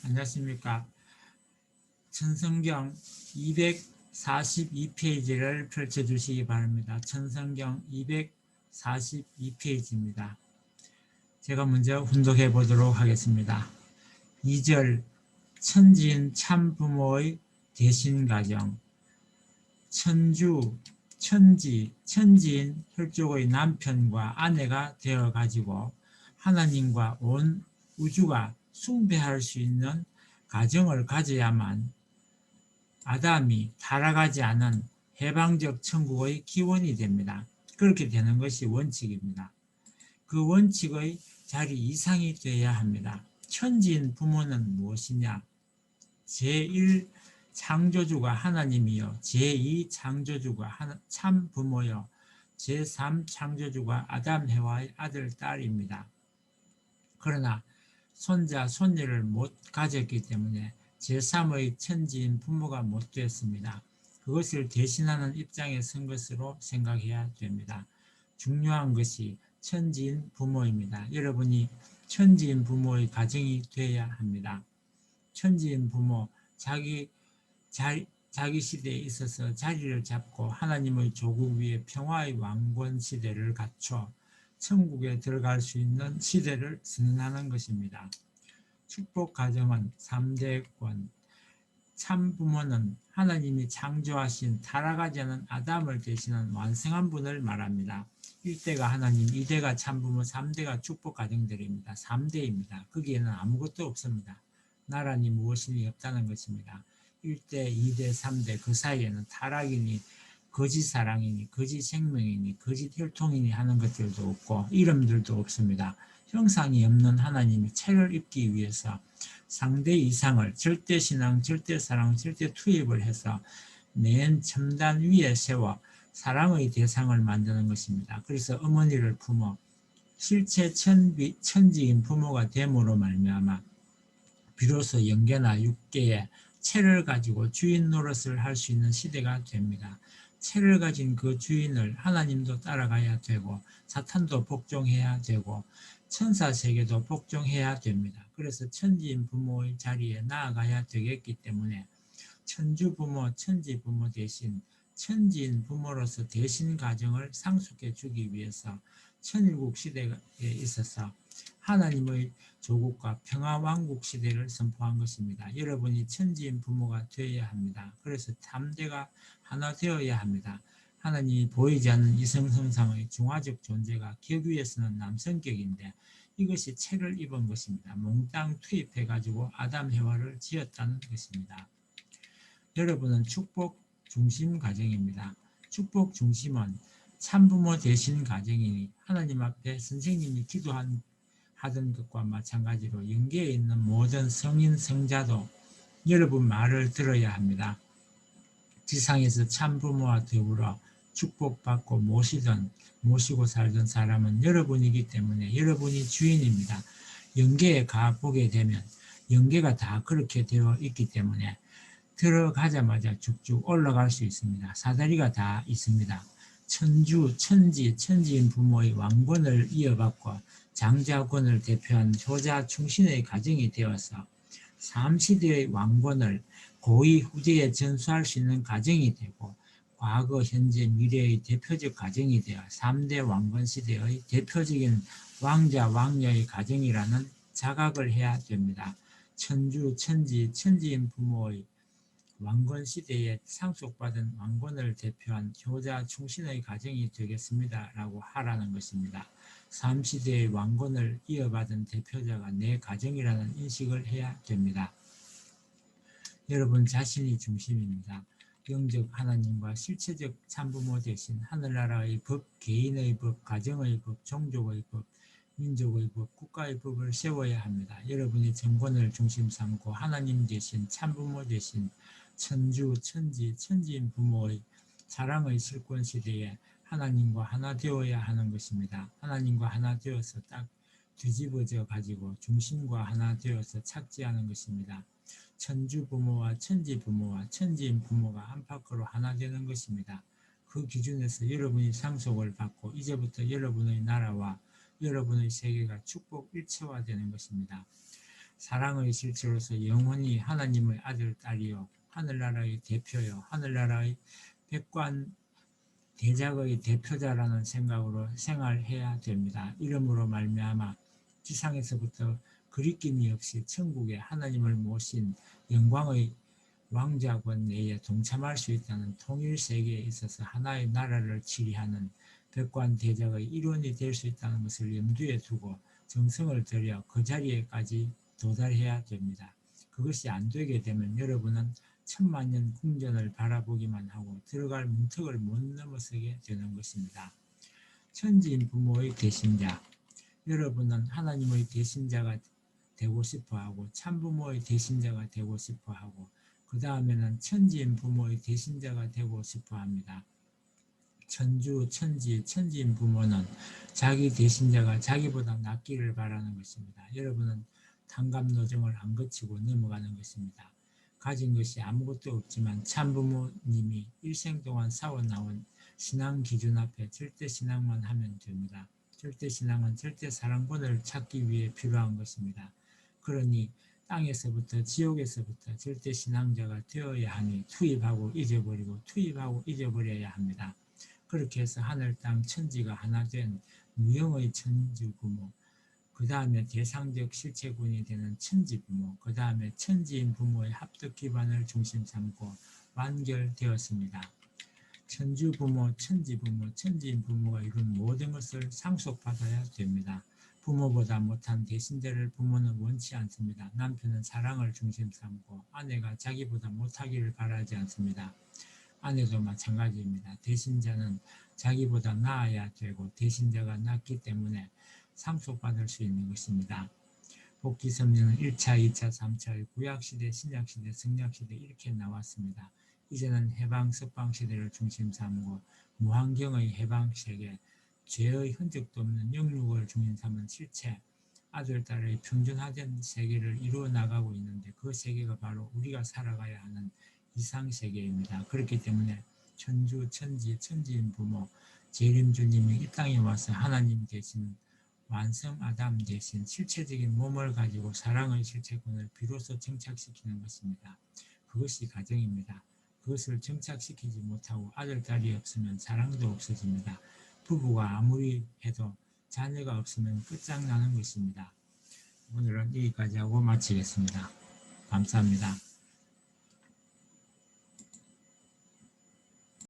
안녕하십니까. 천성경 242페이지를 펼쳐주시기 바랍니다. 천성경 242페이지입니다. 제가 먼저 훈독해 보도록 하겠습니다. 2절 천지인 참부모의 대신가정. 천지인 혈족의 남편과 아내가 되어가지고 하나님과 온 우주가 숭배할 수 있는 가정을 가져야만 아담이 타락하지 않은 해방적 천국의 기원이 됩니다. 그렇게 되는 것이 원칙입니다. 그 원칙의 자리 이상이 되어야 합니다. 천지인 부모는 무엇이냐? 제1 창조주가 하나님이요, 제2 창조주가 참 부모요, 제3 창조주가 아담 해와의 아들 딸입니다. 그러나 손자 손녀를 못 가졌기 때문에 제3의 천지인 부모가 못 되었습니다. 그것을 대신하는 입장에 선 것으로 생각해야 됩니다. 중요한 것이 천지인 부모입니다. 여러분이 천지인 부모의 가정이 되어야 합니다. 천지인 부모, 자기 시대에 있어서 자리를 잡고 하나님의 조국 위에 평화의 왕권 시대를 갖춰 천국에 들어갈 수 있는 시대를 선언하는 것입니다. 축복 가정은 3대권, 참부모는 하나님이 창조하신 타락하지 않은 아담을 대신한 완성한 분을 말합니다. 1대가 하나님, 2대가 참부모, 3대가 축복 가정들입니다. 3대입니다. 거기에는 아무것도 없습니다. 나란히 무엇이 없다는 것입니다. 1대, 2대, 3대 그 사이에는 타락이니 거짓 사랑이니 거짓 생명이니 거짓 혈통이니 하는 것들도 없고 이름들도 없습니다. 형상이 없는 하나님이 채를 입기 위해서 상대 이상을 절대신앙, 절대사랑, 절대투입을 해서 맨 첨단 위에 세워 사랑의 대상을 만드는 것입니다. 그래서 어머니를 품어 실체 천지인 부모가 됨으로 말미암아 비로소 영계나 육계에 채를 가지고 주인 노릇을 할 수 있는 시대가 됩니다. 채를 가진 그 주인을 하나님도 따라가야 되고 사탄도 복종해야 되고 천사세계도 복종해야 됩니다. 그래서 천지인 부모의 자리에 나아가야 되겠기 때문에 천주부모, 천지부모 대신 천지인 부모로서 대신 가정을 상속해 주기 위해서 천일국 시대에 있어서 하나님의 조국과 평화왕국 시대를 선포한 것입니다. 여러분이 천지인 부모가 되어야 합니다. 그래서 3대가 하나 되어야 합니다. 하나님이 보이지 않는 이성성상의 중화적 존재가 격 위에서는 남성격인데 이것이 채를 입은 것입니다. 몽땅 투입해가지고 아담 해와를 지었다는 것입니다. 여러분은 축복 중심 가정입니다. 축복 중심은 참부모 대신 가정이니 하나님 앞에 선생님이 기도하던 것과 마찬가지로 영계에 있는 모든 성인 성자도 여러분 말을 들어야 합니다. 지상에서 참부모와 더불어 축복받고 모시고 살던 사람은 여러분이기 때문에 여러분이 주인입니다. 영계에 가보게 되면 영계가 다 그렇게 되어 있기 때문에 들어가자마자 쭉쭉 올라갈 수 있습니다. 사다리가 다 있습니다. 천지인 부모의 왕권을 이어받고 장자권을 대표한 효자 충신의 가정이 되어서 3시대의 왕권을 고위 후대에 전수할 수 있는 가정이 되고 과거, 현재, 미래의 대표적 가정이 되어 3대 왕권 시대의 대표적인 왕자, 왕녀의 가정이라는 자각을 해야 됩니다. 천지인 부모의 왕권 시대에 상속받은 왕권을 대표한 효자 충신의 가정이 되겠습니다. 라고 하라는 것입니다. 3시대의 왕권을 이어받은 대표자가 내 가정이라는 인식을 해야 됩니다. 여러분 자신이 중심입니다. 영적 하나님과 실체적 참부모 대신 하늘나라의 법, 개인의 법, 가정의 법, 종족의 법, 민족의 법, 국가의 법을 세워야 합니다. 여러분이 정권을 중심 삼고 하나님 대신 참부모 대신 천지인 부모의 사랑의 실권 시대에 하나님과 하나 되어야 하는 것입니다. 하나님과 하나 되어서 딱 뒤집어져 가지고 중심과 하나 되어서 착지하는 것입니다. 천주부모와 천지부모와 천지인 부모가 안팎으로 하나 되는 것입니다. 그 기준에서 여러분이 상속을 받고 이제부터 여러분의 나라와 여러분의 세계가 축복 일체화되는 것입니다. 사랑의 실체로서 영원히 하나님의 아들, 딸이요 하늘나라의 대표요 하늘나라의 백관 대작의 대표자라는 생각으로 생활해야 됩니다. 이름으로 말미암아 지상에서부터 그리낌이 없이 천국에 하나님을 모신 영광의 왕자권 내에 동참할 수 있다는 통일 세계에 있어서 하나의 나라를 치리하는 백관 대작의 일원이 될 수 있다는 것을 염두에 두고 정성을 들여 그 자리에까지 도달해야 됩니다. 그것이 안 되게 되면 여러분은 천만년 궁전을 바라보기만 하고 들어갈 문턱을 못 넘어서게 되는 것입니다. 천지인 부모의 대신자, 여러분은 하나님의 대신자가 되고 싶어하고 참부모의 대신자가 되고 싶어하고 그 다음에는 천지인 부모의 대신자가 되고 싶어합니다. 천주, 천지, 천지인 부모는 자기 대신자가 자기보다 낫기를 바라는 것입니다. 여러분은 탕감노정을 안 거치고 넘어가는 것입니다. 가진 것이 아무것도 없지만 참부모님이 일생 동안 싸워나온 신앙 기준 앞에 절대 신앙만 하면 됩니다. 절대 신앙은 절대 사랑권을 찾기 위해 필요한 것입니다. 그러니 땅에서부터 지옥에서부터 절대 신앙자가 되어야 하니 투입하고 잊어버리고 투입하고 잊어버려야 합니다. 그렇게 해서 하늘 땅 천지가 하나 된 무형의 천지 부모, 그 다음에 대상적 실체군이 되는 천지 부모, 그 다음에 천지인 부모의 합덕 기반을 중심 삼고 완결되었습니다. 천주 부모, 천지 부모, 천지인 부모가 이룬 모든 것을 상속받아야 됩니다. 부모보다 못한 대신자를 부모는 원치 않습니다. 남편은 사랑을 중심 삼고 아내가 자기보다 못하기를 바라지 않습니다. 아내도 마찬가지입니다. 대신자는 자기보다 나아야 되고 대신자가 낫기 때문에 상속받을 수 있는 것입니다. 복귀 섭리는 1차, 2차, 3차의 구약시대, 신약시대, 성약시대 이렇게 나왔습니다. 이제는 해방, 석방시대를 중심 삼고 무한경의 해방세계, 죄의 흔적도 없는 영육을 중심 삼은 실체, 아들, 딸의 평준화된 세계를 이루어 나가고 있는데 그 세계가 바로 우리가 살아가야 하는 이상세계입니다. 그렇기 때문에 천주, 천지, 천지인 부모, 재림주님이 이 땅에 와서 하나님 대신 완성 아담 대신 실체적인 몸을 가지고 사랑의 실체권을 비로소 정착시키는 것입니다. 그것이 가정입니다. 그것을 정착시키지 못하고 아들, 딸이 없으면 사랑도 없어집니다. 부부가 아무리 해도 자녀가 없으면 끝장나는 것입니다. 오늘은 여기까지 하고 마치겠습니다. 감사합니다.